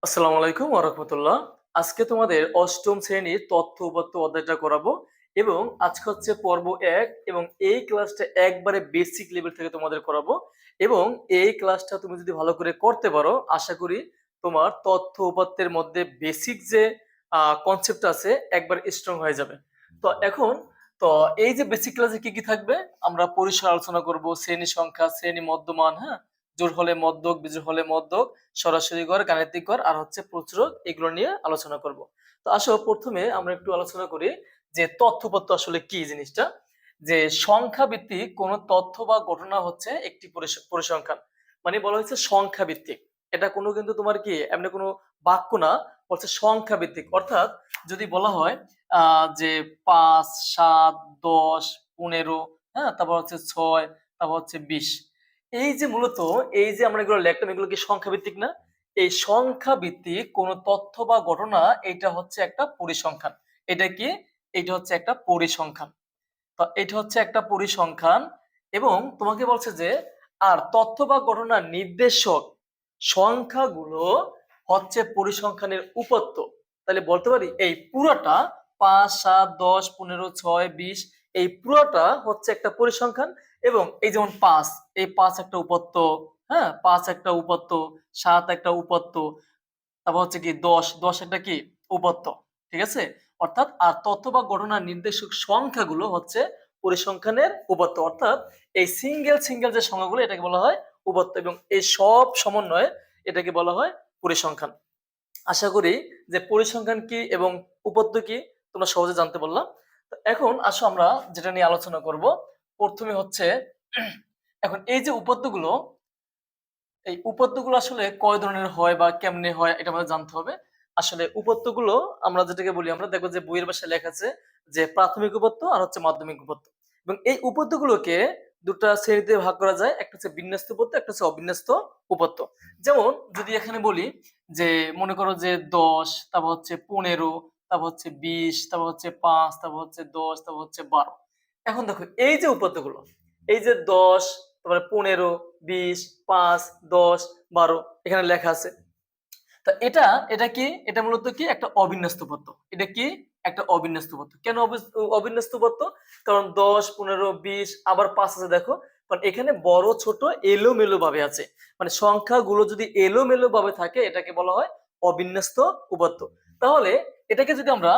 আসসালামু আলাইকুম ওয়া রাহমাতুল্লাহ। আজকে তোমাদের অষ্টম শ্রেণীর তথ্য উপাত্ত অধ্যায়টা করাবো এবং আজকে হচ্ছে পর্ব ১ এবং এই ক্লাসটা একবারে বেসিক লেভেল থেকে তোমাদের করাবো এবং এই ক্লাসটা তুমি যদি ভালো করে করতে পারো আশা করি তোমার তথ্য উপাত্তের মধ্যে বেসিক যে কনসেপ্ট আছে একবার স্ট্রং হয়ে যাবে। তো এখন তো এই যে বেসিক ক্লাসে কি কি থাকবে আমরা পরিসর আলোচনা করব, শ্রেণী সংখ্যা, শ্রেণী মধ্যমান, হ্যাঁ, জোড় হলে মধ্যক, বিজোড় হলে মধ্যক, সরাসরি গড়, গাণিতিক গড় আর হচ্ছে প্রচুরক, এগুলো নিয়ে আলোচনা করব। তো আসো প্রথমে আমরা একটু আলোচনা করি যে তথ্যপত্র আসলে কি জিনিসটা। যে সংখ্যা ভিত্তিক কোন তথ্য বা ঘটনা হচ্ছে একটি পরিসংখ্যান, মানে বলা হয়েছে সংখ্যা ভিত্তিক। এটা কোনো কিন্তু তোমার কি এমনি কোনো বাক্য না, বলছে সংখ্যা ভিত্তিক। অর্থাৎ যদি বলা হয় যে ৫, ৭, ১০, ১৫, হ্যাঁ, তারপর হচ্ছে ৬, তারপর হচ্ছে ২০, এই যে মূলত এই যে আমরা এগুলো লিখলাম এগুলো কি সংখ্যা ভিত্তিক না? এই সংখ্যা ভিত্তিক কোন তথ্য বা ঘটনা এটা হচ্ছে একটা পরিসংখ্যান। এটা কি? এটা হচ্ছে একটা পরিসংখ্যান। তো এটা হচ্ছে একটা পরিসংখ্যান এবং তোমাকে বলছে যে আর তথ্য বা ঘটনার নির্দেশক সংখ্যাগুলো হচ্ছে পরিসংখ্যানের উপাত্ত। তাহলে বলতে পারি এই পুরোটা ৫, ৭, ১০, ১৫, ৬, ২০ এই পুরোটা হচ্ছে একটা পরিসংখ্যান। এবং এই যেমন ৫, এই ৫ একটা উপাত্ত, হ্যাঁ, ৫ একটা উপাত্ত, ৭ একটা উপাত্ত, তারপর হচ্ছে কি ১০, ১০ একটা কি উপাত্ত। ঠিক আছে? অর্থাৎ আর তথ্য বা ঘটনার নির্দেশক সংখ্যাগুলো হচ্ছে পরিসংখ্যানের উপাত্ত। অর্থাৎ এই সিঙ্গেল যে সংখ্যাগুলো এটাকে বলা হয় উপাত্ত এবং এই সব সমন্বয়ে এটাকে বলা হয় পরিসংখ্যান। আশা করি যে পরিসংখ্যান কি এবং উপাত্ত কি তোমরা সহজে জানতে পারলাম। তো এখন আসো আমরা যেটা নিয়ে আলোচনা করব। প্রথমে হচ্ছে এখন এই যে উপাত্তগুলো, এই উপাত্তগুলো আসলে কয় ধরনের হয় বা কেমনে হয় এটা আমাদের জানতে হবে। আসলে উপাত্তগুলো আমরা যেটাকে বলি, আমরা দেখবো যে বইয়ের ভাষায় লেখা আছে যে প্রাথমিক উপাত্ত আর হচ্ছে মাধ্যমিক উপাত্ত। এবং এই উপাত্তগুলোকে দুটা শ্রেণীতে ভাগ করা যায়, একটা হচ্ছে বিন্যস্ত উপাত্ত, একটা হচ্ছে অবিন্যস্ত উপাত্ত। যেমন যদি এখানে বলি যে মনে করো যে ১০, তারপর হচ্ছে ১৫, তারপর হচ্ছে ২০, তারপর হচ্ছে ৫, তারপর হচ্ছে ১০, তারপর হচ্ছে ১২। এখন দেখো এই যে উপাত্তগুলো, এই যে ১০, তারপরে ১৫, ২০, ৫, ১০, ১২ এখানে লেখা আছে। তা এটা এটা কি? এটা মূলত কি একটা অবিন্যস্ত পত্র। এটা কি? একটা অবিন্যস্ত পত্র। কেন অবিন্যস্ত পত্র? কারণ ১০, ১৫, ২০ আবার ৫ আছে দেখো। কারণ এখানে বড় ছোট এলোমেলো ভাবে আছে। মানে সংখ্যাগুলো যদি এলোমেলো ভাবে থাকে এটাকে বলা হয় অবিন্যস্ত উপাত্ত। তাহলে এটাকে যদি আমরা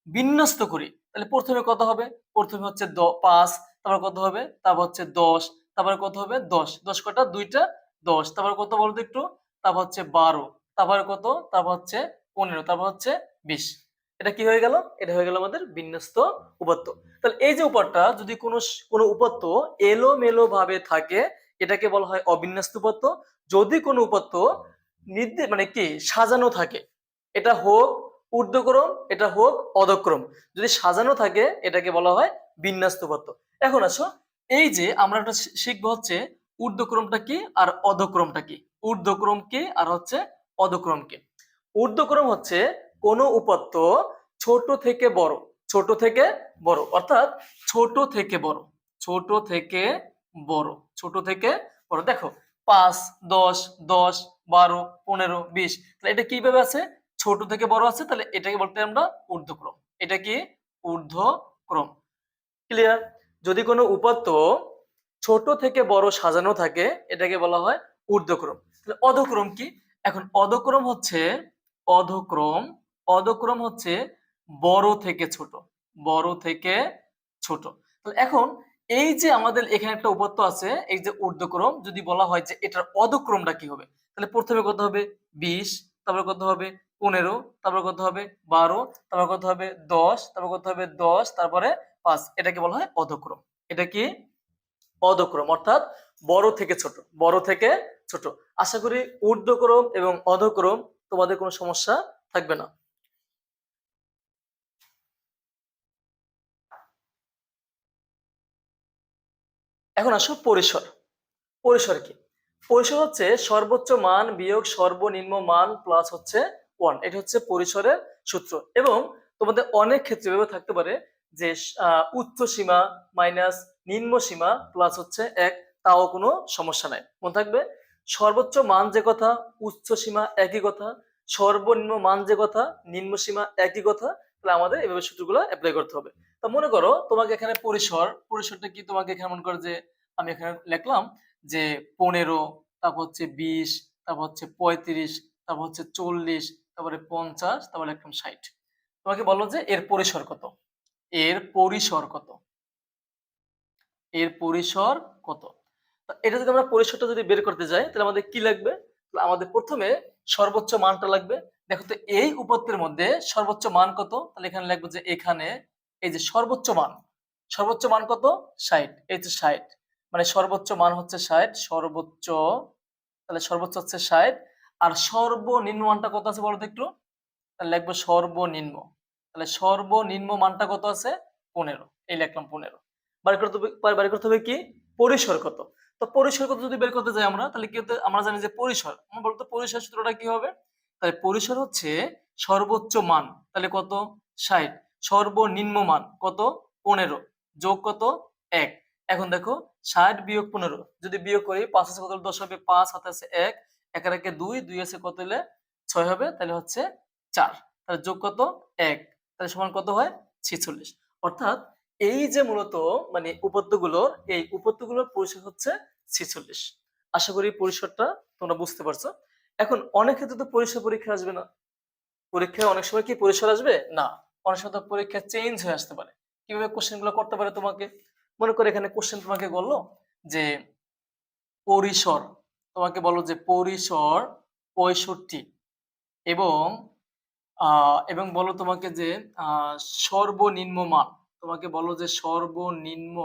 বিন্যস্ত করি তাহলে প্রথমে কত হবে? প্রথমে হচ্ছে ৫, তারপর কত হবে? তারপর হচ্ছে ১০, তারপরে কত হবে? ১০, ১০ কটা? ২টা ১০, তারপর কত বলো তো একটু? তারপর হচ্ছে ১২, তারপরে কত? তারপর হচ্ছে ১৫, তারপর হচ্ছে ২০। এটা কি হয়ে গেল? এটা হয়ে গেল আমাদের বিন্যস্ত উপাত্ত। তাহলে এই যে উপাত্তটা যদি কোনো উপাত্ত এলোমেলো ভাবে থাকে এটাকে বলা হয় অবিন্যস্ত উপাত্ত। যদি কোনো উপাত্ত মানে কি সাজানো থাকে, এটা হোক ঊর্ধ্বক্রম, এটা হোক অধক্রম, যদি সাজানো থাকে এটাকে বলা হয় বিন্যস্ত উপাত্ত। এখন আসো এই যে আমরা একটা শিখবো হচ্ছে ঊর্ধ্বক্রমটা কি আর অধক্রমটা কি। ঊর্ধ্বক্রম কি আর হচ্ছে অধক্রম কি। ঊর্ধ্বক্রম হচ্ছে কোন উপাত্ত ছোট থেকে বড়, ছোট থেকে বড়, অর্থাৎ ছোট থেকে বড়, ছোট থেকে বড়, ছোট থেকে বড়। দেখো ৫, ১০, ১০, ১২, ১৫, ২০, তাহলে এটা কিভাবে আছে? ছোট থেকে বড় আছে, তাহলে এটাকে বলতে আমরা ঊর্ধ্বক্রম। এটা কি? ঊর্ধ্বক্রম। ক্লিয়ার? যদি কোনো উপাত্ত ছোট থেকে বড় সাজানো থাকে এটাকে বলা হয় ঊর্ধ্বক্রম। তাহলে অধক্রম কি? এখন অধক্রম হচ্ছে অধক্রম অধক্রম হচ্ছে বড় থেকে ছোট, বড় থেকে ছোট। তো এখন এই যে আমাদের এখানে একটা উপাত্ত আছে এই যে ঊর্ধ্বক্রম, যদি বলা হয় যে এটার অধক্রমটা কি হবে তাহলে প্রথমে কত হবে? ২০, তারপর কত হবে? ১৫, তারপর কত হবে? ১২, তারপর কত হবে? ১০, তারপর কত হবে? ১০, তারপরে ৫। এটাকে বলা হয় অধক্রম। এটা কি? অধক্রম, অর্থাৎ বড় থেকে ছোট, বড় থেকে ছোট। আশা করি ঊর্ধ্বক্রম এবং অধক্রম তোমাদের কোনো সমস্যা থাকবে না। এখন আসো পরিসর। পরিসর কি? পরিসর হচ্ছে সর্বোচ্চ মান বিয়োগ সর্বনিম্ন মান প্লাস হচ্ছে 1। এটা হচ্ছে পরিসরের সূত্র। এবং তোমাদের অনেক ক্ষেত্রে এভাবে থাকতে পারে যে উচ্চ সীমা মাইনাস নিম্ন সীমা প্লাস হচ্ছে 1, তাও কোনো সমস্যা নাই। মনে থাকবে সর্বোচ্চ মান যে কথা, উচ্চ সীমা একই কথা, সর্বনিম্ন মান যে কথা, নিম্ন সীমা একই কথা, তাহলে আমাদের এভাবে সূত্রগুলো অ্যাপ্লাই করতে হবে। তো মনে করো তোমাকে এখানে পরিসরটা কি, তোমাকে এখানে মনে করো যে আমি এখানে লিখলাম যে 15, তারপর হচ্ছে 20, তারপর হচ্ছে 35, তারপর হচ্ছে 40, তারপরে 50, তারপরে একদম 60। তোমাকে বলো যে এর পরিসর কত, এর পরিসর কত, এর পরিসর কত। এটা যদি আমরা পরিসরটা যদি বের করতে যাই তাহলে আমাদের কি লাগবে, তাহলে আমাদের প্রথমে সর্বোচ্চ মানটা লাগবে। দেখো তো এই উপাত্তের মধ্যে সর্বোচ্চ মান কত, তাহলে এখানে লিখবো যে এখানে এই যে সর্বোচ্চ মান, সর্বোচ্চ মান কত 60, এই যে 60, মানে সর্বোচ্চ মান হচ্ছে 60, সর্বোচ্চ, তাহলে সর্বোচ্চ হচ্ছে 60। আর সর্বনিম্ন মানটা কত আছে বলো তো একটু, তাহলে লিখবো সর্বনিম্ন, তাহলে সর্বনিম্ন মানটা কত আছে 15, এই লিখলাম 15। বাড়ি করতে হবে কি পরিসর কত। তো পরিসর কত যদি বের করতে যাই আমরা, তাহলে কি হতে, আমরা জানি যে পরিসর, আমরা বলতো পরিসর সূত্রটা কি হবে, তাহলে পরিসর হচ্ছে সর্বোচ্চ মান, তাহলে কত 60, সর্বনিম্ন মান কত 15, যোগ কত 1। এখন দেখো 60 বিয়োগ 15 যদি বিয়োগ করি, 5 আছে কত 10 হবে, 5 হাতে আছে 1, 1 এর একে 2, 2 আছে কত হলে 6 হবে, তাহলে হচ্ছে 4, তাহলে যোগ কত 1, তাহলে সমান কত হয় 46। অর্থাৎ এই যে মূলত মানে উপাত্তগুলোর, এই উপাত্তগুলোর পরিসর হচ্ছে 46। আশা করি পরিসরটা তোমরা বুঝতে পারছো। এখন অনেক ক্ষেত্রে তো পরিসর পরীক্ষা আসবে না, পরীক্ষায় অনেক সময় কি পরিসর আসবে না, অনেক সময় তো পরীক্ষা চেঞ্জ হয়ে আসতে পারে। কিভাবে কোশ্চেন গুলো করতে পারে তোমাকে, মনে করে এখানে কোশ্চেন তোমাকে বললো যে পরিসর, তোমাকে বলো যে পরিসর 65, এবং এবং বলো তোমাকে যে আহ সর্বনিম্ন মান, তোমাকে বলো যে সর্বনিম্ন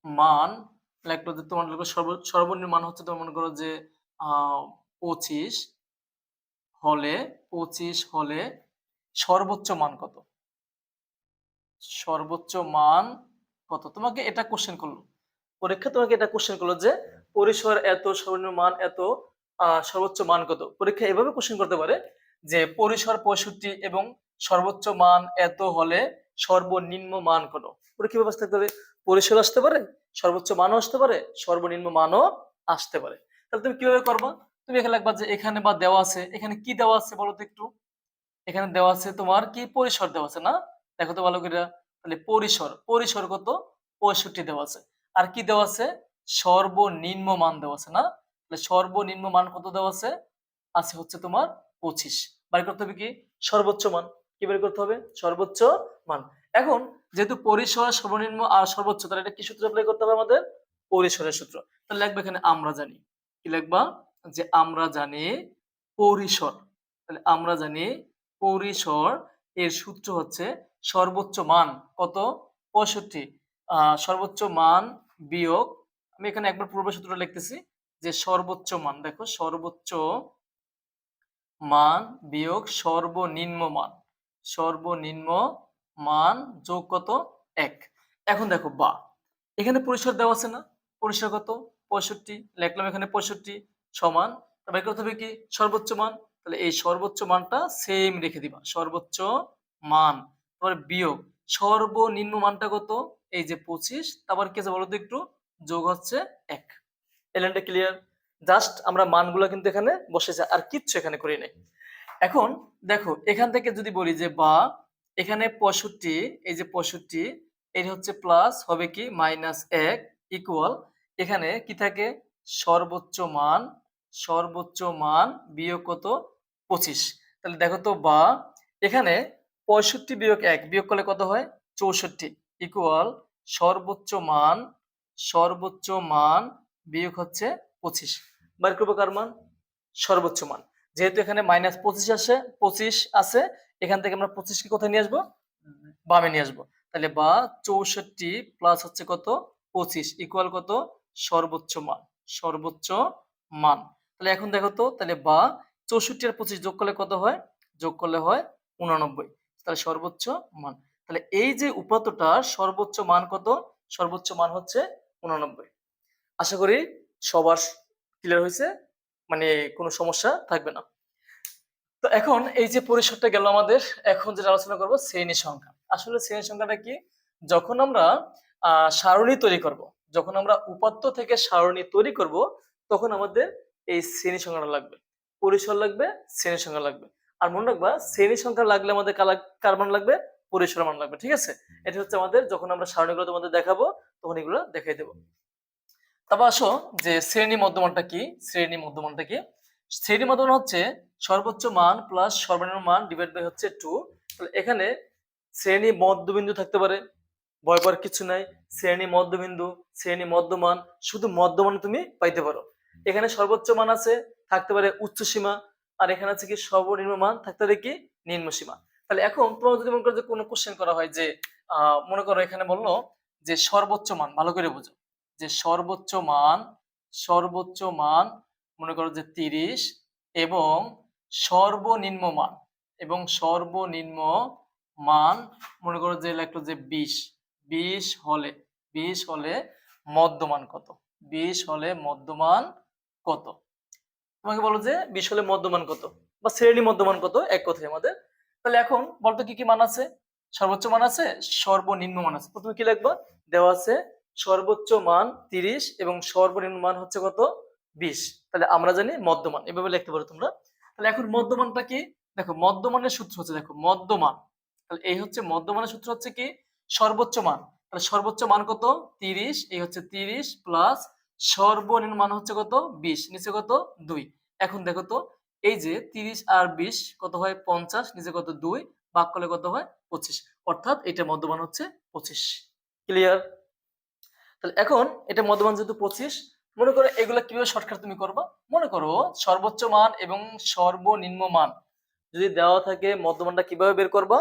মান লিখলো যে তোমার লিখলো সর্বনিম্ন মান হচ্ছে, তোমার মনে করো যে 25 হলে, 25 হলে সর্বোচ্চ মান কত, সর্বোচ্চ মান কত, তোমাকে এটা কোশ্চেন করলো পরীক্ষা, তোমাকে এটা কোশ্চেন করলো যে পরিসর এত, সর্বনিম্ন মান এত, সর্বোচ্চ মান কত। পরীক্ষা এভাবে কোশ্চেন করতে পারে যে পরিসর 65 এবং সর্বোচ্চ মান এত হলে সর্বনিম্ন মান কত। পরীক্ষা ব্যবস্থা থাকতে পারে পরিসর আসতে পারে, সর্বোচ্চ মানও আসতে পারে, সর্বনিম্ন মানও আসতে পারে। তাহলে তুমি কিভাবে করবা, তুমি এখানে লিখবা যে এখানে বা দেওয়া আছে, এখানে কি দেওয়া আছে বলো তো একটু, এখানে দেওয়া আছে তোমার কি পরিসর দেওয়া আছে না, দেখো তো ভালো করে, তাহলে পরিসর, পরিসর কত 65 দেওয়া আছে। আর কি দেওয়া আছে, সর্বনিম্ন মান দেওয়া আছে না, তাহলে সর্বনিম্ন মান কত দেওয়া আছে, আছে হচ্ছে তোমার 25। বের করতে হবে কি সর্বোচ্চ মান, কি বের করতে হবে সর্বোচ্চ মান। এখন যেহেতু পরিসর সর্বনিম্ন আর সর্বোচ্চ, তাহলে এটা কি সূত্র অ্যাপ্লাই করতে হবে আমাদের, পরিসরের সূত্র। তাহলে লিখবে এখানে আমরা জানি, কি লিখবা যে আমরা জানি পরিসর, তাহলে আমরা জানি পরিসর এর সূত্র হচ্ছে সর্বোচ্চ মান কত 65, সর্বোচ্চ মান বিয়োগ, আমি এখানে একবার পূর্ব সূত্রটা লিখতেছি যে সর্বোচ্চ মান, দেখো সর্বোচ্চ মান বিয়োগ সর্বনিম্ন মান, সর্বনিম্ন মান যোগ কত 1। এখন দেখো বা এখানে পরিসর দেওয়া আছে না, পরিসর কত 65, লিখলাম এখানে 65 সমান, বের করতে হবে কি সর্বোচ্চ মান, তাহলে এই সর্বোচ্চ মানটা সেম রেখে দিবা, সর্বোচ্চ মান, তারপরে বিয়োগ সর্বনিম্ন মানটা কত, এই যে 25, তারপর কি আছে বলো তো একটু, যোগ হচ্ছে 1। এলাইনটা ক্লিয়ার, জাস্ট আমরা মানগুলো কিন্তু এখানে বসেছে, আর কিচ্ছু এখানে করি নাই। এখন দেখো এখান থেকে যদি বলি যে বা এখানে 65, এই যে 65 এর হচ্ছে প্লাস হবে কি -1 ইকুয়াল, এখানে কি থাকে সর্বোচ্চ মান, সর্বোচ্চ মান বিয়োগ কত 25। তাহলে দেখো তো বা এখানে 65 বিয়োগ 1 বিয়োগ করলে কত হয় 64 ইকুয়াল সর্বোচ্চ মান, সর্বোচ্চ মান বিয়োগ হচ্ছে 25। বার করবো কার মান, সর্বোচ্চ মান। যেহেতু এখানে -25 আসে, 25 আছে, এখান থেকে আমরা 25 কে কোথায় নিয়ে আসবো, বামে নিয়ে আসবো। তাহলে বা 64 প্লাস হচ্ছে কত 25 ইকুয়াল কত সর্বোচ্চ মান, সর্বোচ্চ মান। তাহলে এখন দেখো তো, তাহলে বা 64 আর 25 যোগ করলে কত হয়, যোগ করলে হয় 89, তাহলে সর্বোচ্চ মান। তাহলে এই যে উপাত্তটার সর্বোচ্চ মান কত, সর্বোচ্চ মান হচ্ছে 89। আশা করি সবার ক্লিয়ার হয়েছে, মানে কোনো সমস্যা থাকবে না। তো এখন এই যে পরিসরটা গেল আমাদের, এখন যেটা আলোচনা করব শ্রেণী সংখ্যা। আসলে শ্রেণী সংখ্যাটা কি, যখন আমরা সারণী তৈরি করব, যখন আমরা উপাত্ত থেকে সারণী তৈরি করব, তখন আমাদের এই শ্রেণী সংখ্যাটা লাগবে। পরিসর লাগবে, শ্রেণী সংখ্যা লাগবে। আর মনে রাখবা শ্রেণী সংখ্যা লাগলে আমাদের কার মান লাগবে, পরিসর মান লাগবে। ঠিক আছে, এটা হচ্ছে আমাদের যখন আমরা সারণীগুলো তোমাদের দেখাবো তখন এগুলো দেখাই দেবো। তারপর আসো যে শ্রেণী মধ্যমানটা কি। শ্রেণী মধ্যমানটা কি? শ্রেণী মধ্যমান হচ্ছে সর্বোচ্চ মান প্লাস সর্বনিম্ন মান ডিভাইড বাই হচ্ছে 2। তাহলে এখানে শ্রেণী মধ্যবিন্দু থাকতে পারে, ভয় পাওয়ার কিছু নাই। শ্রেণী মধ্যবিন্দু, শ্রেণী মধ্যমান, শুধু মধ্যমান তুমি পাইতে পারো। এখানে সর্বোচ্চ মান আছে, থাকতে পারে উচ্চ সীমা, আর এখানে আছে কি সর্বনিম্ন মান, থাকতে পারে কি নিম্ন সীমা। তাহলে এখন তোমার যদি মনে করো যে কোনো কোশ্চেন করা হয় যে মনে করো এখানে বললো যে সর্বোচ্চ মান, ভালো করে বুঝো যে সর্বোচ্চ মান, সর্বোচ্চ মান মনে করো যে 30 এবং সর্বনিম্ন মান, এবং সর্বনিম্ন মান মনে করো যে লাগলো যে 20। 20 হলে, 20 হলে মধ্যমান কত? 20 হলে মধ্যমান কত? তোমাকে বলো যে 20 হলে মধ্যমান কত বা শ্রেণী মধ্যমান কত, এক কথায় আমাদের। তাহলে এখন বলতো কি কি মান আছে? সর্বোচ্চ মান আছে, সর্বনিম্ন মান আছে। প্রথমে কি লিখবা? দেওয়া আছে সর্বোচ্চ মান 30 এবং সর্বনিম্ন মান হচ্ছে কত? 20। তাহলে আমরা জানি মধ্যমান, এভাবে লিখতে পারো তোমরা। তাহলে এখন মধ্যমানটা কি? দেখো মধ্যমানের সূত্র হচ্ছে, দেখো মধ্যমান, তাহলে এই হচ্ছে মধ্যমানের সূত্র হচ্ছে কি সর্বোচ্চ মান। তাহলে সর্বোচ্চ মান কত? 30, এই হচ্ছে 30 প্লাস সর্বনিম্ন মান হচ্ছে কত? 20, নিচে কত? 2। এখন দেখো তো এই যে 30 আর 20 কত হয়? 50, নিচে কত? 2, ভাগ করলে কত হয়? 25। অর্থাৎ এটা মধ্যমান হচ্ছে 25। ক্লিয়ার? তাহলে এখন এটা মধ্যমান যেহেতু 25, মনে করো এগুলা কিভাবে শর্টকাট তুমি করবা। মনে করো সর্বোচ্চ মান এবং সর্বনিম্ন মান যদি দেওয়া থাকে, মধ্যমানটা কিভাবে বের করবা?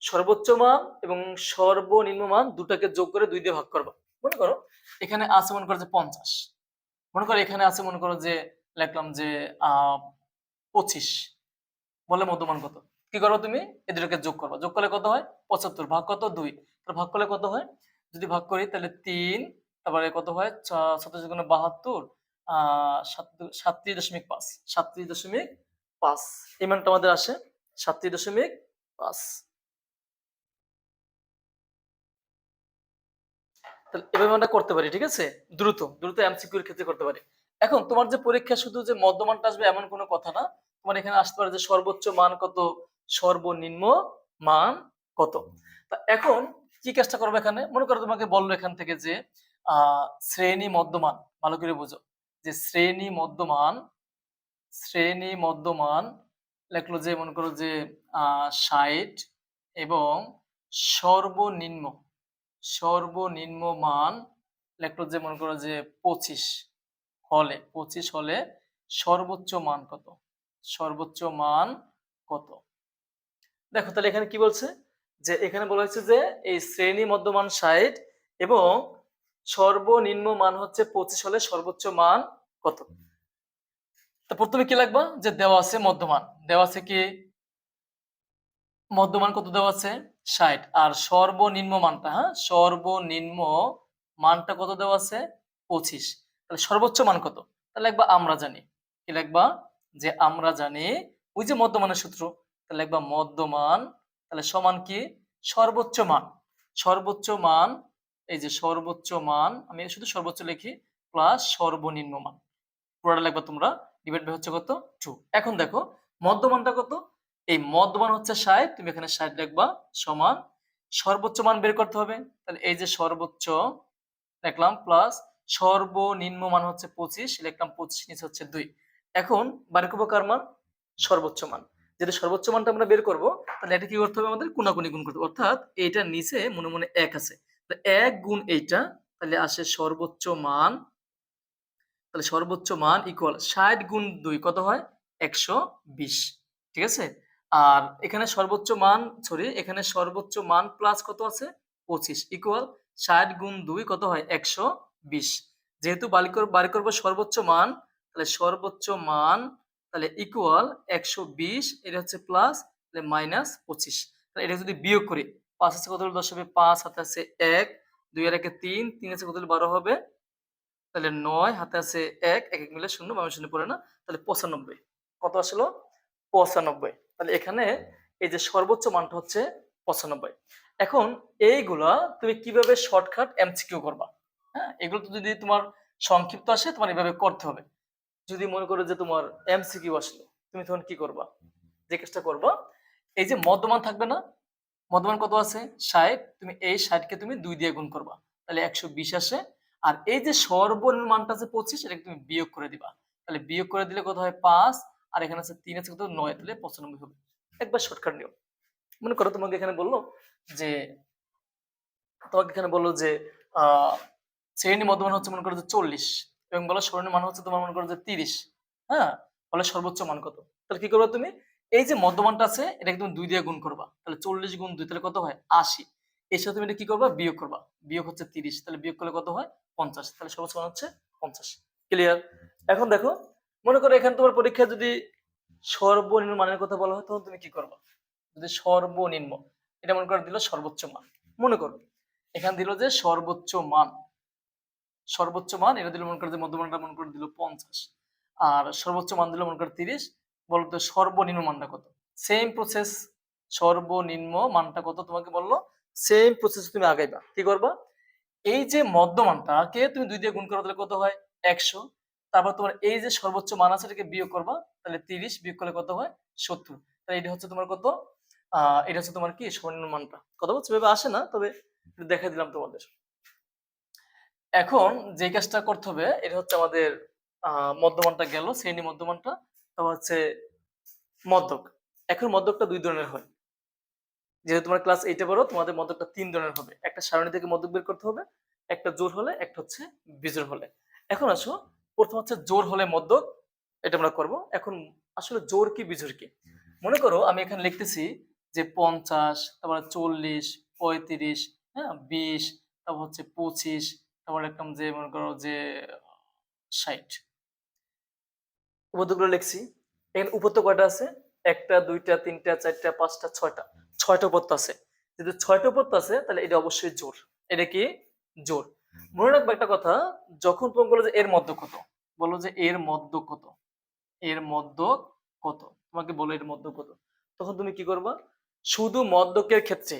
সর্বোচ্চ মান এবং সর্বনিম্ন মান দুটাকে যোগ করে 2 দিয়ে ভাগ করবা। মনে করো এখানে আছে মনে করো যে 50, মনে করো এখানে আছে মনে করো যে লিখলাম যে 25, বলে মধ্যমান কত? কি করো তুমি? এই দুটোকে যোগ করবা, যোগ করলে কত হয়? 75, ভাগ কত? 2। তাহলে ভাগ করলে কত হয়? যদি ভাগ করি তাহলে 3, তারপরে কত হয়? 27 গুণে 72, 37.5, 37.5 এই মানটা আমাদের আসে 37.5। তাহলে এভাবে আমরা করতে পারি। ঠিক আছে, দ্রুত দ্রুত এমসিকিউর ক্ষেত্রে করতে পারি। এখন তোমার যে পরীক্ষা শুধু যে মধ্যমানটা আসবে এমন কোনো কথা না, তোমার এখানে আসতে পারে যে সর্বোচ্চ মান কত, সর্বনিম্ন মান কত। তা এখন কি কাজটা করবে এখানে? মনে করো তোমাকে বললো এখান থেকে যে শ্রেণী মধ্যমান, ভালো করে বুঝো যে শ্রেণী মধ্যমান, শ্রেণী মধ্যমান লেখলো যে মনে করো যে 60 এবং সর্বনিম্ন, সর্বনিম্ন মান লেখলো যে মনে করো যে 25 হলে, 25 হলে সর্বোচ্চ মান কত? সর্বোচ্চ মান কত? দেখো তাহলে এখানে কি বলছে যে এখানে বলা হয়েছে যে এই শ্রেণী মধ্যমান 60 এবং সর্বনিম্ন মান হচ্ছে 25 হলে সর্বোচ্চ মান কত। তো প্রথমে কি লাগবা? যে দেওয়া আছে মধ্যমান, দেওয়া আছে কি মধ্যমান কত দেওয়া আছে? 60, আর সর্বনিম্ন মানটা, হ্যাঁ সর্বনিম্ন মানটা কত দেওয়া আছে? 25। তাহলে সর্বোচ্চ মান কত? তাহলে লিখবা আমরা জানি। কি লিখবা? যে আমরা জানি ওই যে মধ্যমানের সূত্র। তাহলে লিখবা মধ্যমান, তাহলে সমান কি সর্বোচ্চ মান, সর্বোচ্চ মান, এই যে সর্বোচ্চ মান, আমি শুধু সর্বোচ্চ লিখি, প্লাস সর্বনিম্ন মান, পুরোটা লিখবা তোমরা, ডিভাইড বাই হচ্ছে কত? 2। এখন দেখো মধ্যমানটা কত? এই মধ্যমান হচ্ছে 60, তুমি এখানে 60 লিখবা, সমান সর্বোচ্চ মান বের করতে হবে। তাহলে এই যে সর্বোচ্চ লিখলাম, প্লাস সর্বনিম্ন মান হচ্ছে 25, লিখলাম 25, নিচে হচ্ছে 2। এখন বের করবো কার মান? সর্বোচ্চ মান। যদি সর্বোচ্চ মানটা আমরা বের করব, তাহলে এটা কি করতে হবে? আমাদের কোনাকুনি গুণ করতে হবে। অর্থাৎ এইটা নিচে মনে মনে 1 আছে, তো 1 গুণ এইটা, তাহলে আসে সর্বোচ্চ মান। তাহলে সর্বোচ্চ মান ইকুয়াল 60 গুণ 2 কত হয়? 120। ঠিক আছে, আর এখানে সর্বোচ্চ মান, সরি এখানে সর্বোচ্চ মান প্লাস কত আছে? 25 ইকুয়াল 60 গুণ 2 কত হয়? 120। যেহেতু বাড়ি করবো সর্বোচ্চ মান, তাহলে সর্বোচ্চ মান তাহলে ইকুয়াল 120, এটা হচ্ছে প্লাস, তাহলে মাইনাস 25। তাহলে এটা যদি বিয়োগ করি, 5 আছে কত হলো? 10 হবে, 5 হাতে আছে 1, 2 এর 1 3, 3 আছে কত হলো? 12 হবে, তাহলে 9 হাতে আছে 1, 1 1 মিলে 0, বামে 0 পড়ে না, তাহলে 95। কত আসলো? 95। তাহলে এখানে এই যে সর্বোচ্চ মানটা হচ্ছে 95। এখন এইগুলা তুমি কিভাবে শর্টকাট এমসিকিউ করবা? হ্যাঁ, এগুলো তো যদি তোমার সংক্ষিপ্ত আসে তোমার এভাবে করতে হবে। যদি মনে করো যে তোমার এমসিকিউ আসলো, তুমি তখন কি করবা? যে কাজটা করবা, এই যে মধ্যমান থাকবে না, মধ্যমান কত আছে ৬০, তুমি এই ৬০ কে তুমি ২ দিয়ে গুণ করবা, তাহলে ১২০ আসে। আর এই যে সর্বনিম্ন মানটা আছে ২৫, এটাকে তুমি বিয়োগ করে দিবা, তাহলে বিয়োগ করে দিলে কত হয় ৫, আর এখানে আছে ৩ আছে কত ৯, তাহলে ৯৫ হবে। একবার শর্টকাট নিয়ম। মনে করো তোমাকে এখানে বললো যে আহ শ্রেণী মধ্যমান হচ্ছে মনে করো যে ৪০, এবং বলো সর্বনিম্ন মান হচ্ছে তোমার মনে করো যে ৩০। হ্যাঁ, বলে সর্বোচ্চ মান কত? তাহলে কি করবে তুমি? এই যে মধ্যমানটা আছে এটাকে তুমি ২ দিয়ে গুণ করবা, তাহলে ৪০ গুণ ২ তাহলে কত হয় ৮০। এর সাথে তুমি এটা কি করবা? বিয়োগ করবা, বিয়োগ হচ্ছে ৩০, তাহলে বিয়োগ করলে কত হয় ৫০, তাহলে সর্বোচ্চ মান হচ্ছে ৫০। ক্লিয়ার? এখন দেখো, মনে করো এখানে তোমার পরীক্ষায় যদি সর্বনিম্ন মানের কথা বলা হয়, তখন তুমি কি করবা? যদি সর্বনিম্ন, এটা মনে করো দিল সর্বোচ্চ মান, মনে করো এখানে দিল যে সর্বোচ্চ মান, সর্বোচ্চ মান এটা দিল মনে করে যে মধ্যমানটা মনে করে দিল ৫০, আর সর্বোচ্চ মান দিল মনে করে ৩০। বলতো সর্বনিম্ন মানটা কত? সেম প্রসেস, সর্বনিম্ন মানটা কত তোমাকে বললো, সেম প্রসেস তুমি আগাইবা। কি করবা? এই যে মধ্যমানটাকে তুমি ২ দিয়ে গুণ করো, তাহলে কত হয় ১০০। তারপর তোমার এই যে সর্বোচ্চ মান আছে এটাকে বিয়োগ করবা, তাহলে ৩০ বিয়োগ করলে কত হয় ৭০। তাহলে এটা হচ্ছে তোমার কত? এটা হচ্ছে তোমার কি সর্বনিম্ন মানটা। কথা বলছো ভেবে আসে না, তবে একটু দেখাই দিলাম তোমাদের। এখন যে কাজটা করতে হবে, এটা হচ্ছে আমাদের মধ্যমানটা গেল, শ্রেণী মধ্যমানটা। তারপর হচ্ছে মধ্যক। এখন মধ্যকটা ২ ধরনের হয়। যেহেতু তোমরা ক্লাস 8 এ পড়ো, তোমাদের মধ্যকটা ৩ ধরনের হবে। একটা সারণী থেকে মধ্যক বের করতে হবে, একটা জোড় হলে, একটা হচ্ছে বিজোড় হলে। এখন আসো, প্রথম হচ্ছে জোড় হলে মধ্যক, এটা আমরা করব। এখন আসলে জোড় কি বিজোড় কি? মনে করো আমি এখানে লিখতেছি যে ৫০, তারপর ৪০, ৩৫, হ্যাঁ ২০, তারপর হচ্ছে ২৫, তারপর লিখলাম যে মনে করো যে ৬০। উপপাদ্যগুলো লিখছি। এখানে উপপাদ্য কয়টা আছে? ১টা, ২টা, ৩টা, ৪টা, ৫টা, ৬টা। ৬টা উপপাদ্য আছে। যদি ৬টা উপপাদ্য আছে, তাহলে এটা অবশ্যই জোড়। এটা কি? জোড়। মনে রাখবে একটা কথা, যখন তুমি বলো যে এর মধ্য কত? বলো যে এর মধ্য কত? এর মধ্য কত? তোমাকে বলো এর মধ্য কত? তখন তুমি কি করবা? শুধু মধ্যকের ক্ষেত্রে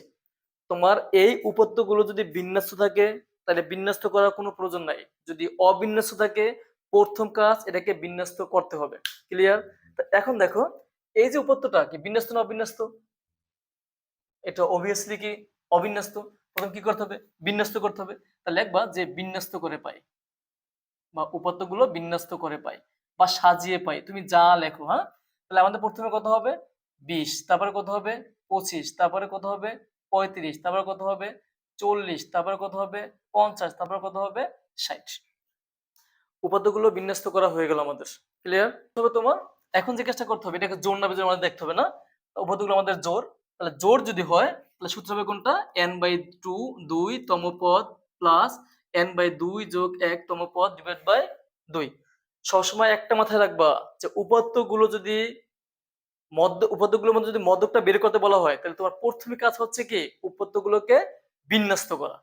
তোমার এই উপপাদ্যগুলো যদি বিন্যস্ত থাকে, তাহলে বিন্যস্ত করার কোনো প্রয়োজন নাই। যদি অবিন্যস্ত থাকে, প্রথম কাজ এটাকে বিন্যস্ত করতে হবে। ক্লিয়ার? এখন দেখো, এই যে উপপাদ্যটা কি বিন্যস্ত না অবিন্যস্ত? এটা অবভিয়াসলি কি অবিন্যস্ত। প্রথম কি করতে হবে? বিন্যস্ত করতে হবে। তাহলে লিখবা যে বিন্যস্ত করে পাই, বা উপপাদ্যগুলো বিন্যস্ত করে পাই, বা সাজিয়ে পাই, তুমি যা লেখো। হ্যাঁ, তাহলে আমাদের প্রথমে কত হবে ২০, তারপরে কত হবে ২৫, তারপরে কত হবে ৩৫, তারপরে কত হবে ৪০, তারপরে কত হবে ৫০, তারপরে কত হবে ৬০। উপাদ্যগুলো বিন্যস্ত করা হয়ে গেল আমাদের। ক্লিয়ার? তবে তোমার এখন যে কাজটা করতে হবে, এটাকে জোড় না বিজোড় আমাদের দেখতে হবে না, উপাদ্যগুলো আমাদের জোড়। তাহলে জোড় যদি হয়, তাহলে সূত্র হবে কোনটা? n/2 2 তম পদ প্লাস n/2 যোগ 1 তম পদ ডিভাইড বাই 2। সবসময় একটা মাথায় রাখবা যে উপাত্তগুলো যদি উপাত্তগুলোর মধ্যে যদি মধ্যকটা বের করতে বলা হয়, তাহলে তোমার প্রথম কাজ হচ্ছে কি উপাত্তগুলোকে বিন্যস্ত করা।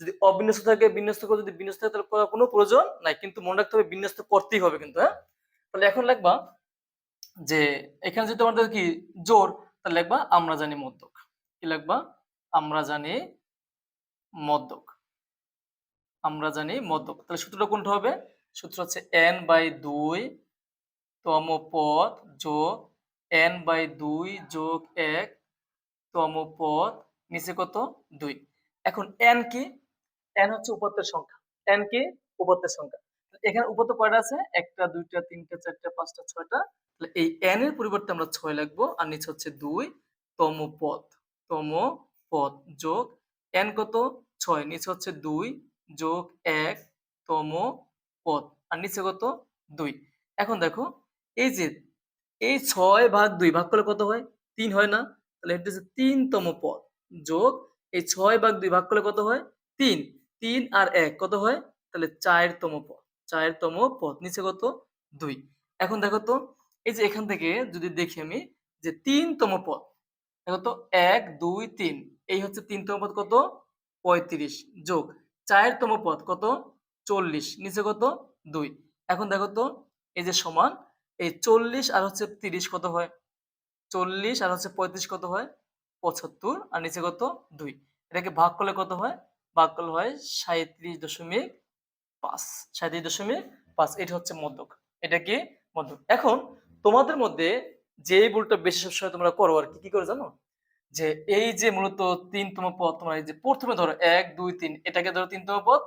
যদি অবিন্যস্ত থাকে বিন্যস্ত করে, যদি বিন্যস্ত থাকে তাহলে করার কোনো প্রয়োজন নাই, কিন্তু মনে রাখতে হবে বিন্যস্ত করতেই হবে কিন্তু। হ্যাঁ, তাহলে এখন লিখবা যে এখানে যদি তোমাদের কি জোর, তাহলে লিখবা আমরা জানি মধ্যক। কি লিখবা? আমরা জানি মধ্যক। আমরা জানি মধ্যক। তাহলে সূত্রটা কোনটা হবে? সূত্র হচ্ছে n/2 তম পদ যোগ n/2 যোগ 1 তম পদ, নিচে কত 2। এখন n কি? n হচ্ছে উপাত্তের সংখ্যা। n কি? উপাত্তের সংখ্যা। এখানে উপাত্ত কয়টা আছে? ১টা, ২টা, ৩টা, ৪টা, ৫টা, ৬টা। তাহলে এই n এর পরিবর্তে আমরা ৬ লিখবো, আর নিচে হচ্ছে ২ তম পদ। তম পদ যোগ n কত ৬, নিচে হচ্ছে ২ যোগ ১ তম পদ, আর নিচে কত ২। এখন দেখো, এই যে এই ৬/২ ভাগ করলে কত হয়? ৩ হয় না? তাহলে এটা হচ্ছে ৩ তম পদ যোগ এই ৬/২ ভাগ করলে কত হয়? ৩। ৩ আর ১ কত হয়? তাহলে ৪ তম পদ। ৪ তম পদ, নিচে কত ২। এখন দেখো তো, এই যে এখান থেকে যদি দেখি আমি যে ৩ তম পদ, দেখো তো ১ ২ ৩, এই হচ্ছে ৩ তম পদ কত ৩৫ যোগ ৪ তম পদ কত ৪০, নিচে কত ২। এখন দেখো তো, এই যে সমান এই ৪০ আর হচ্ছে ৩০ কত হয়? ৪০ আর হচ্ছে ৩৫ কত হয়? ৭৫, আর নিচে কত ২। এটাকে ভাগ করলে কত হয়? ভাগ করলে হয় ৩৭.৫। ৩৭.৫, এটা হচ্ছে মধ্যক। এটা কি মধ্যক। এখন তোমাদের মধ্যে যে ভুলটা বেশি সবসময় তোমরা করো আর কি, কি করে জানো? যে এই যে মূলত ৩তম পদ, তোমরা এই যে প্রথমে ধরো ১ ২ ৩, এটাকে ধরো ৩তম পদ,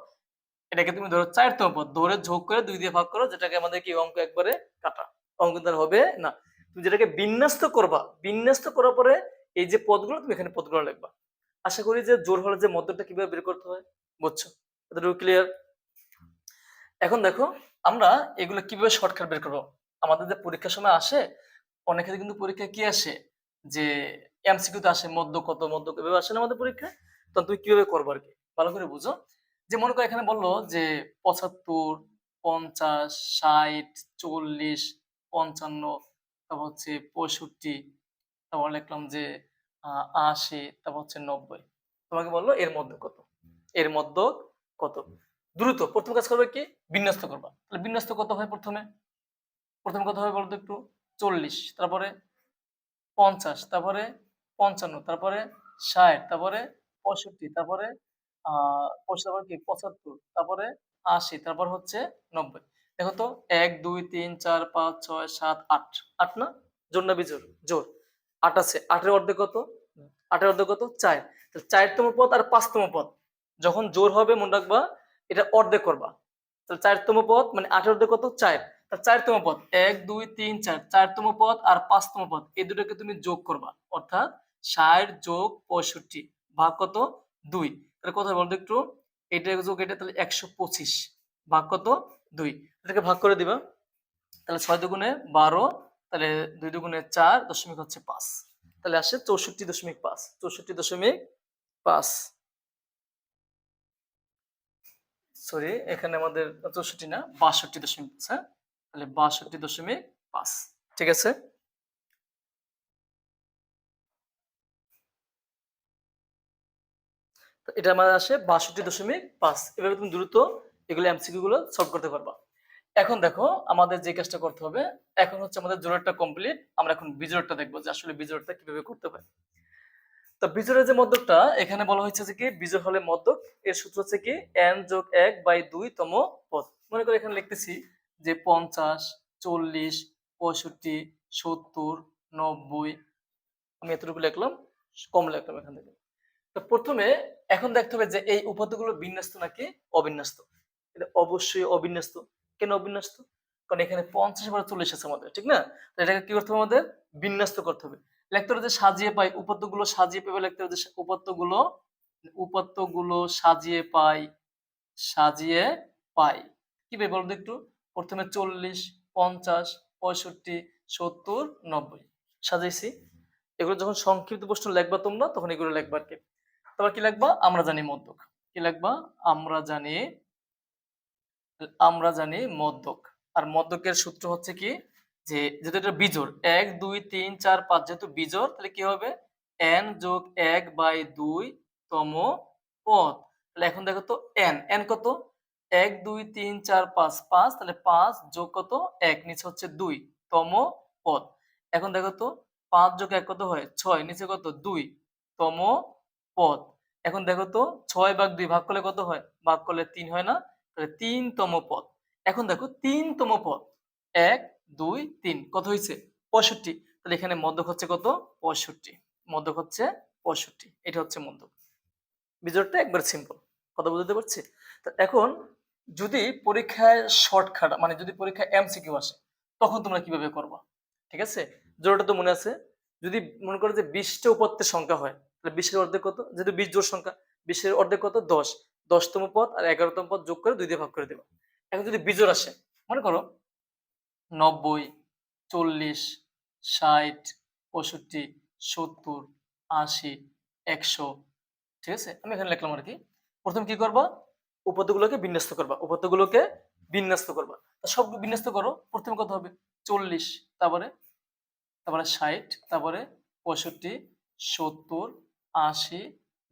এটাকে তুমি ধরো ৪তম পদ, ধরে যোগ করে ২ দিয়ে ভাগ করো, যেটাকে আমাদের কি অঙ্ক একবারে কাটা। অঙ্ক কিন্তু আর হবে না। তুমি যেটাকে বিন্যস্ত করবা, বিন্যস্ত করার পরে এই যে পদগুলো তুমি এখানে পদগুলো লিখবা। আশা করি যে জোর হলে যে মধ্যটা কিভাবে বের করতে হয় বুঝছো? এতটুকু ক্লিয়ার? এখন দেখো আমরা এগুলো কিভাবে শর্টকাট বের করবো। আমাদের যে পরীক্ষার সময় আসে, অনেকের কিন্তু পরীক্ষায় কি আসে যে এমসিকিউ তে আসে মধ্য কত, মধ্য এভাবে আসে না আমাদের পরীক্ষায়। তখন তুমি কিভাবে করবো আর কি, ভালো করে বুঝো। যে মনে করো এখানে বললো যে ৭৫, ৫০, ৬০, ৪০, ৫৫, তারপর হচ্ছে ৬৫, তারপর লিখলাম যে ৮০, তারপর হচ্ছে ৯০। তোমাকে বললো এর মধ্যে কত, এর মধ্যে কত। দ্রুত প্রথম কাজ করবে কি, বিন্যস্ত করবা। তাহলে বিন্যস্ত কত হয় প্রথমে, প্রথম কত হয় বলতো একটু? ৪০, তারপরে ৫০, তারপরে ৫৫, তারপরে ৬০, তারপরে ৬৫, তারপরে তারপরে কি ৭৫, তারপরে ৮০, তারপর হচ্ছে ৯০। দেখো তো ১ ২ ৩ ৪ ৫ ৬ ৭ ৮, ৮ না? জোর না বিজোড়? জোর। ৮ আছে। ৮ এর অর্ধেক কত? ৮ এর অর্ধেক কত? ৪। তাহলে ৪তম পদ আর ৫তম পদ যখন জোর হবে মনে রাখবা এটা অর্ধেক করবা। তাহলে ৪তম পদ মানে ৮ এর অর্ধেক কত? ৪। তার ৪তম পদ ১ ২ ৩ ৪, ৪তম পদ আর ৫তম পদ এই দুটোকে তুমি যোগ করবা, অর্থাৎ ৬০ যোগ ৬৫ ভাগ কত? ২। তাহলে কত হয় বলতো একটু? এটা যোগ এটা, তাহলে ১২৫ ভাগ কত? ২। এটাকে ভাগ করে দিবা। তাহলে ৬ দুগুণে ১২, তাহলে ২ দুগুণে ৪, দশমিক হচ্ছে ৫। তাহলে আসে ৬৪.৫, ৬৪.৫। সরি, এখানে আমাদের ৬৪ না, ৬২.৫। হ্যাঁ, তাহলে ৬২.৫। ঠিক আছে? তো এটা আমার আসে ৬২.৫। এভাবে তুমি দ্রুত এগুলো এমসিকিউ গুলো সলভ করতে পারবা। এখন দেখো আমাদের যে কাজটা করতে হবে, এখন হচ্ছে আমাদের জোড়াটা কমপ্লিট। আমরা এখন বিজোড়টা দেখবো যে আসলে বিজোড়টা কিভাবে করতে হয়। তো বিজোড়ের যে মধ্যকটা এখানে বলা হয়েছে যে কি বিজোড় হলে মধ্যক, এর সূত্র হচ্ছে কি n যোগ ১/২ তম পদ। মনে করে এখানে লিখতেছি যে ৫০, ৪০, ৬৫, ৭০, ৯০। আমি এতটুকু লিখলাম, কম লিখলাম এখান থেকে। তো প্রথমে এখন দেখতে হবে যে এই উপাত্তগুলো বিন্যস্ত নাকি অবিন্যস্ত। এটা অবশ্যই অবিন্যস্ত। কেন অবিন্যস্ত? কারণ এখানে ৫০ বার ৪০ আছে আমাদের, ঠিক না? তো এটাকে কি করতে হবে আমাদের? বিন্যস্ত করতে হবে। লিখতে হবে যে সাজিয়ে পাই, উপাত্তগুলো সাজিয়ে পাই, লিখতে হবে যে উপাত্তগুলো সাজিয়ে পাই, সাজিয়ে পাই। কিভাবে বলতো একটু? প্রথমে ৪০, ৫০, ৬৫, ৭০, ৯০ সাজাইছি। এগুলো যখন সংক্ষিপ্ত প্রশ্ন লিখবা তোমরা তখন এগুলো লিখবা আর কি। তারপর কি লিখবা? আমরা জানি মধ্যক। কি লিখবা? আমরা জানি, আমরা জানি মধ্যক। আর মধ্যকের সূত্র হচ্ছে কি যে যেহেতু এটা বিজোড় ১ ২ ৩ ৪ ৫ যেহেতু বিজোড় তাহলে কি হবে n যোগ ১/২ তম পদ। তাহলে এখন দেখো তো n কত? ১ ২ ৩ ৪ ৫, ৫ তাহলে ৫ যোগ কত? ১ নিচে হচ্ছে ২ তম পদ। এখন দেখো তো ৫ যোগ ১ কত হয়? ৬ নিচে কত? ২ তম পদ। এখন দেখো তো ৬/২ ভাগ করলে কত হয়? ভাগ করলে ৩ হয় না? তাহলে ৩তম পদ। এখন দেখো ৩তম পদ ১ ২ ৩ কত হইছে? ৬৫। তাহলে এখানে মধ্যক হচ্ছে কত? ৬৫। মধ্যক হচ্ছে ৬৫। এটা হচ্ছে মধ্যক। বিজোড়টা একবার সিম্পল। কথা বুঝতে পারছি? তো এখন যদি পরীক্ষায় শর্টকাট মানে যদি পরীক্ষায় এমসিকিউ আসে তখন তোমরা কিভাবে করবা? ঠিক আছে? জোড়টা তো মনে আছে। যদি মনে করো যে ২০ টা উপাত্তের সংখ্যা হয় তাহলে ২০ এর অর্ধেক কত? যেহেতু ২০ জোড় সংখ্যা, ২০ এর অর্ধেক কত? ১০। ১০তম পদ আর ১১তম পদ যোগ করে ২ দিয়ে ভাগ করে দিবা। এখন যদি বিজোড় আসে, মনে করো ৯০, ৪০, ৬০, ৬৫, ৭০, ৮০, ১০০। ঠিক আছে? আমি এখানে লিখলাম আরকি। ১ম কি করবা? উপাত্তগুলোকে বিন্যস্ত করবা। উপাত্তগুলোকে বিন্যস্ত করবা। সবগুলো বিন্যস্ত করো। ১ম কত হবে? ৪০, তারপরে ৬০, তারপরে ৬৫, ৭০, ৮০,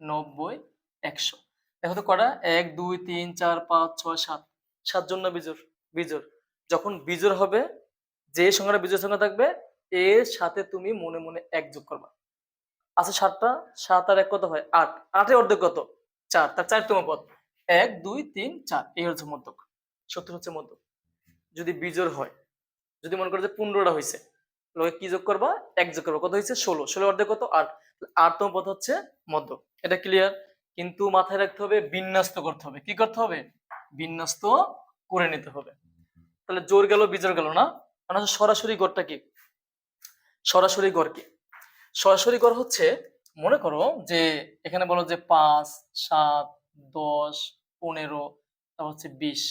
৯০, ১০০। দেখো তো কটা? ১ ২ ৩ ৪ ৫ ৬ ৭। ৭ জন না বিজোড়? বিজোড়। যখন বিজোড় হবে যে সংখ্যাটা বিজোড় সংখ্যা থাকবে এর সাথে তুমি মনে, মনে ১ যোগ করবা। আচ্ছা ৭ টা, ৭ আর ১ কত হয়? ৮। ৮ এর অর্ধেক কত? ৪, তার ৪ তম পদ। ১ ২ ৩ ৪ এই হচ্ছে মধ্যক। ৭০ হচ্ছে মধ্যক। যদি বিজোড় হয়। যদি মনে করো যে 15টা হয়েছে, লগে কি যোগ করবা, 1 যোগ করবা, কত হয়েছে 16, 16 অর্ধেক কত 8, 8তম পদ হচ্ছে মধ্য। এটা ক্লিয়ার? কিন্তু মাথায় রাখতে হবে বিন্যস্ত করতে হবে। কি করতে হবে? বিন্যস্ত করে নিতে হবে। তাহলে জোর গেল বিজোর গেল না, মানে হচ্ছে সরাসরি গড়টা কি, সরাসরি গড় কি, সরাসরি গড় হচ্ছে, মনে করো যে এখানে বলো যে 5, 7, 10, 15, তারপর হচ্ছে 20,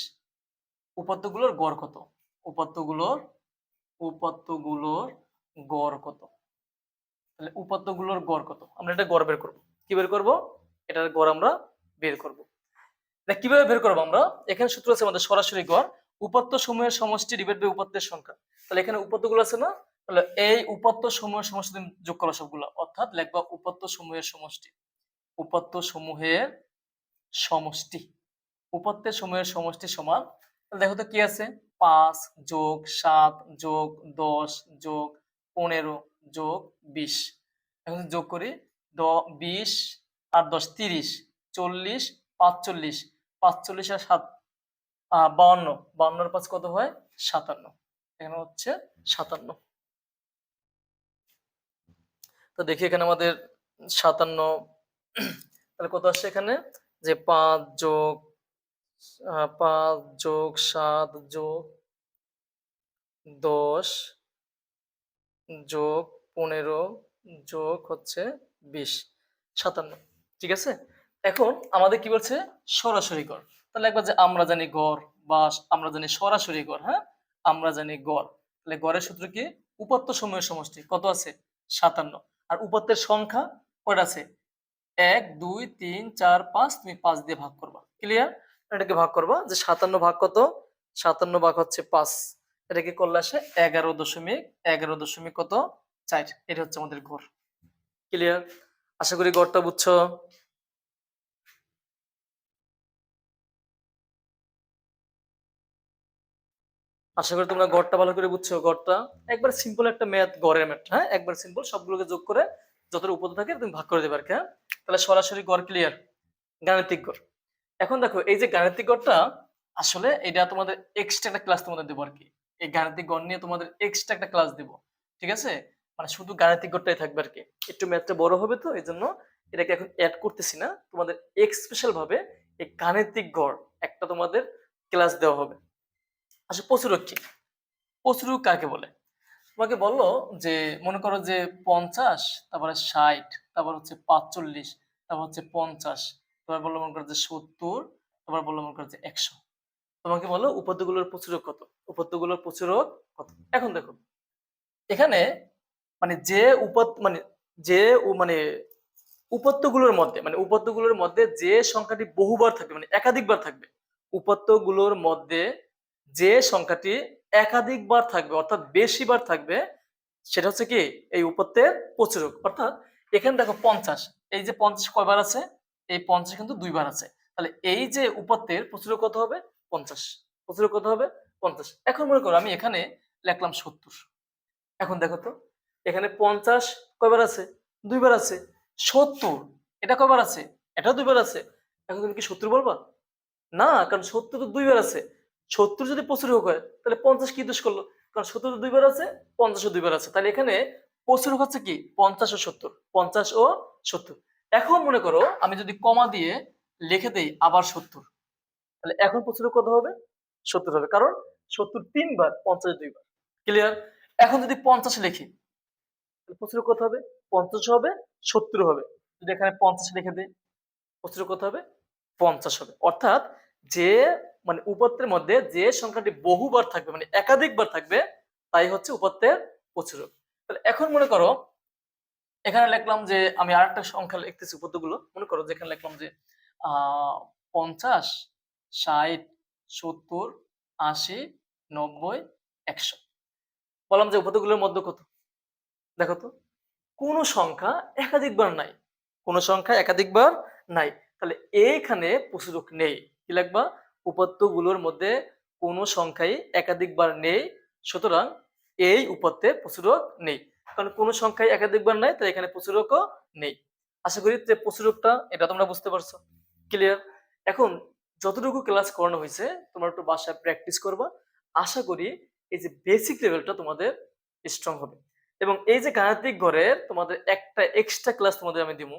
উপাত্তগুলোর গড় কত, উপাত্তগুলোর উপাত্তগুলোর গড় কত। তাহলে উপাত্তগুলোর গড় কত, আমরা এটা গড় বের করবো। কি বের করব? এটার গড় আমরা বের করব। এটা কিভাবে বের করবো আমরা? এখানে সূত্র আছে আমাদের সরাসরি গড় উপাত্ত সমূহের সমষ্টি ডিভাইড বাই উপাত্তের সংখ্যা। তাহলে এখানে উপাত্তগুলো আছে না, তাহলে এই উপাত্ত সমূহের সমষ্টি তুমি যোগ করো সবগুলো, অর্থাৎ লিখবা উপাত্ত সমূহের সমষ্টি, উপাত্ত সমূহের সমষ্টি, উপাত্তের সমূহের সমষ্টি সমান। তাহলে দেখো তো কি আছে, 5 যোগ 7 যোগ 10 যোগ 15 যোগ 20। এখন যদি যোগ করি 20 আর 10 30, 40, 45, 45 আর 7 52, 52 আর 5 কত হয় 57, এখানে হচ্ছে 57। তো দেখি এখানে আমাদের 57, তাহলে কত আসছে এখানে, যে 5 যোগ 5 যোগ 7 যোগ 10 যোগ 15 যোগ হচ্ছে 20, 57। ঠিক আছে, এখন আমাদের কি বলছে, সরাসরি গড়। তাহলে একবার যে আমরা জানি গড় বা আমরা জানি সরাসরি গড়, হ্যাঁ আমরা জানি গড়, তাহলে গড়ের সূত্র কি, উপাত্ত সমূহের সমষ্টি কত আছে 57, আর উপাত্তের সংখ্যা কয়টা আছে 1 2 3 4 5, তুমি 5 দিয়ে ভাগ করবা। ক্লিয়ার? এটাকে ভাগ করবা, যে 57 ভাগ কত, 57 ভাগ হচ্ছে 5, এটাকে করলে আসে 11.11 কত 4, এটা হচ্ছে আমাদের গড়। ক্লিয়ার? আশা করি গড়টা বুঝছো। আশা করি তোমরা গড়টা ভালো করে বুঝছো। গড়টা একবার সিম্পল একটা ম্যাথ, গড়ের ম্যাথ, হ্যাঁ একবার সিম্পল, সবগুলোকে যোগ করে যতটা উপাত্ত থাকে তুমি ভাগ করে দেবে আর কি। হ্যাঁ, তাহলে সরাসরি গড় ক্লিয়ার, গাণিতিক গড়। এখন দেখো এই যে গাণিতিক গড়টা, আসলে এটা তোমাদের এক্সট্রা একটা ক্লাস তোমাদের দেবো আর কি। এই গাণিতিক গড় নিয়ে তোমাদের এক্সট্রা একটা ক্লাস দেবো, ঠিক আছে? মানে শুধু গাণিতিক গড়টাই থাকবে আর কি। একটু ম্যাথটা বড় হবে তো এই জন্য এটাকে এখন অ্যাড করতেছি না, তোমাদের স্পেশাল ভাবে এই গাণিতিক গড় একটা তোমাদের ক্লাস দেওয়া হবে। আচ্ছা, প্রচুরক কি, প্রচুরক কাকে বলে? তোমাকে বললো যে মনে করো যে 50, তারপরে 60, তারপর হচ্ছে 45, তারপর হচ্ছে 50, তারপর বললো মনে করো যে 70, তারপর বললো মনে করো যে 100। তোমাকে বলো উপাত্তগুলোর প্রচুরক কত, উপাত্তগুলোর প্রচুরক কত। এখন দেখো এখানে মানে যে মানে যে মানে উপাত্তগুলোর মধ্যে, মানে উপাত্তগুলোর মধ্যে যে সংখ্যাটি বহুবার থাকবে, মানে একাধিকবার থাকবে, উপাত্তগুলোর মধ্যে যে সংখ্যাটি একাধিকবার থাকবে অর্থাৎ বেশিবার থাকবে, সেটা হচ্ছে কি এই উপাত্তের প্রচুরক। অর্থাৎ এখানে দেখো 50, এই যে 50 কয়বার আছে, এই 50 কিন্তু দুইবার আছে, তাহলে এই যে উপাত্তের প্রচুরক কত হবে 50, প্রচুরক কত হবে 50। এখন মনে করো আমি এখানে লিখলাম 70, এখন দেখো তো এখানে 50 কয়বার আছে, দুইবার আছে, 70 এটা কয়বার আছে, এটাও দুইবার আছে, এখন তুমি কি 70 বলবা? না, কারণ 70 তো দুইবার আছে। 70 যদি প্রচুরক হয় তাহলে 50 কি দোষ করলো, কারণ 70 তো দুইবার আছে, 50 ও দুইবার আছে, তাহলে এখানে প্রচুরক হচ্ছে কি 50 ও 70, 50 ও 70। এখন মনে করো আমি যদি কমা দিয়ে লিখে দেই আবার 70, তাহলে এখন প্রচুরক কত হবে 70 হবে, কারণ 70 তিনবার, 50 দুইবার। ক্লিয়ার? এখন যদি 50 লিখি তাহলে প্রচুরক কত হবে, 50 হবে, 70 হবে। যদি এখানে 50 লিখে দেই প্রচুরক কত হবে 50 হবে। অর্থাৎ যে মানে উপাত্তের মধ্যে যে সংখ্যাটি বহুবার থাকবে, মানে একাধিকবার থাকবে, তাই হচ্ছে উপাত্তের প্রচুরক। তাহলে এখন মনে করো এখানে লিখলাম যে আমি আরেকটা সংখ্যা লিখতেছি উপাত্তগুলো, মনে করো যেখানে লিখলাম যে 50, 60, 70, 80, 90, 100। বললাম যে উপাত্তগুলোর মধ্যে কত, দেখো তো কোন সংখ্যা একাধিকবার নাই, কোন সংখ্যা একাধিকবার নাই, তাহলে এইখানে প্রচুরক নেই। কি লিখবা, উপাত্তগুলোর মধ্যে কোন সংখ্যাই একাধিকবার নেই, সুতরাং এই উপাত্তে প্রচুরক নেই। কারণ কোন সংখ্যাই একাধিকবার নাই, তাই এখানে প্রচুরকও নেই। আশা করি যে প্রচুরকটা এটা তোমরা বুঝতে পারছো। ক্লিয়ার? এখন যতটুকু ক্লাস করানো হয়েছে তোমরা একটু বাসায় প্র্যাকটিস করবা। আশা করি এই যে বেসিক লেভেলটা তোমাদের স্ট্রং হবে। এবং এই যে গাণিতিক ঘরের তোমাদের একটা এক্সট্রা ক্লাস তোমাদের আমি দিবো।